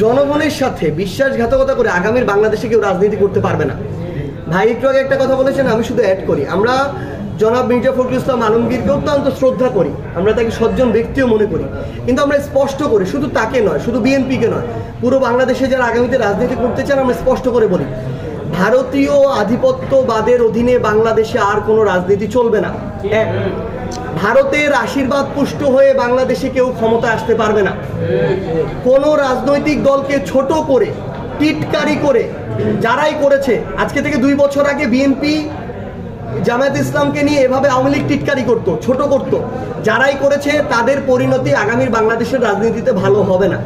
জনগণের সাথে বিশ্বাসঘাতকতা করে আগামীর বাংলাদেশে কেউ রাজনীতি করতে পারবে না। ভাই একটু আগে একটা কথা বলেছেন, আমি শুধু অ্যাড করি, আমরা জনাব মির্জা ফখরুল ইসলাম আলমগীরকে অত্যন্ত শ্রদ্ধা করি, আমরা তাকে সজ্জন ব্যক্তিও মনে করি, কিন্তু আমরা স্পষ্ট করি, শুধু তাকে নয়, শুধু বিএনপিকে নয়, পুরো বাংলাদেশে যারা আগামীতে রাজনীতি করতে চান আমরা স্পষ্ট করে বলি, ভারতীয় আধিপত্যবাদের অধীনে বাংলাদেশে আর কোনো রাজনীতি চলবে না। ভারতের আশীর্বাদ পুষ্ট হয়ে বাংলাদেশে কেউ ক্ষমতায় আসতে পারবে না। কোনো রাজনৈতিক দলকে ছোট করে টিটকারি করে যারাই করেছে, আজকে থেকে 2 বছর আগে বিএনপি জামায়াত ইসলামকে নিয়ে এভাবে আওয়ামী লীগ টিটকারি করত, ছোট করত, যারাই করেছে তাদের পরিণতি আগামীর বাংলাদেশের রাজনীতিতে ভালো হবে না।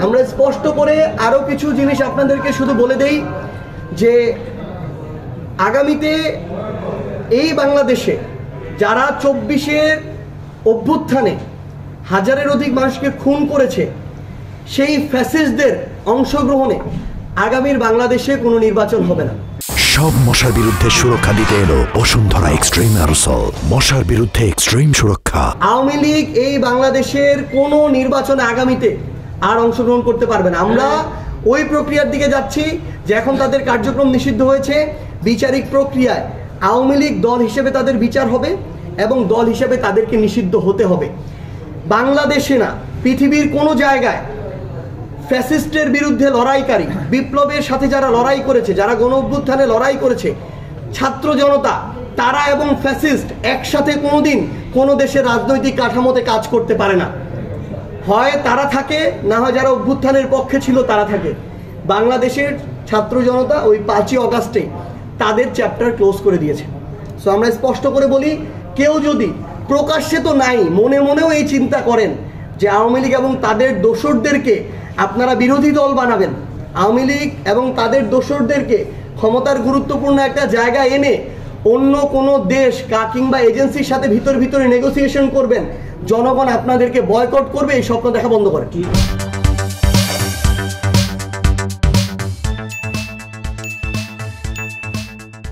আমরা স্পষ্ট করে আরো কিছু জিনিস আপনাদেরকে শুধু বলে দেই যে আগামীতে এই বাংলাদেশে যারা 24-এর অভ্যুত্থানে হাজারের অধিক মানুষকে খুন করেছে, সেই ফ্যাসিস্টদের অংশগ্রহণে আগামীর বাংলাদেশে কোনো নির্বাচন হবে না। সব মশার বিরুদ্ধে সুরক্ষা দিতে এলো বসুন্ধরা এক্সট্রিম অ্যারোসল, মশার বিরুদ্ধে এক্সট্রিম সুরক্ষা। আওয়ামী লীগ এই বাংলাদেশের কোনো নির্বাচনে আগামীতে আর অংশগ্রহণ করতে পারবে না। আমরা ওই প্রক্রিয়ার দিকে যাচ্ছি যে এখন তাদের কার্যক্রম নিষিদ্ধ হয়েছে, বিচারিক প্রক্রিয়ায় আওয়ামী লীগ দল হিসেবে তাদের বিচার হবে এবং দল হিসেবে তাদেরকে নিষিদ্ধ হতে হবে। বাংলাদেশে না, পৃথিবীর কোনো জায়গায় ফ্যাসিস্টের বিরুদ্ধে লড়াইকারী, বিপ্লবের সাথে যারা লড়াই করেছে, যারা গণ অভ্যুত্থানে লড়াই করেছে, ছাত্র জনতা, তারা এবং ফ্যাসিস্ট একসাথে কোনোদিন কোনো দেশের রাজনৈতিক কাঠামোতে কাজ করতে পারে না। হয় তারা থাকে, না হয় যারা অভ্যুত্থানের পক্ষে ছিল তারা থাকে। বাংলাদেশের ছাত্র জনতা ওই 5ই অগাস্টে তাদের চ্যাপ্টার ক্লোজ করে দিয়েছে। সো আমরা স্পষ্ট করে বলি, কেউ যদি প্রকাশ্যে তো নাই, মনে মনেও এই চিন্তা করেন যে আওয়ামী লীগ এবং তাদের দোসরদেরকে আপনারা বিরোধী দল বানাবেন, আওয়ামী লীগ এবং তাদের দোসরদেরকে ক্ষমতার গুরুত্বপূর্ণ একটা জায়গায় এনে অন্য কোনো দেশ কিংবা এজেন্সির সাথে ভিতরে নেগোসিয়েশন করবেন, জনগণ আপনাদেরকে বয়কট করবে, এই স্বপ্ন দেখা বন্ধ করে।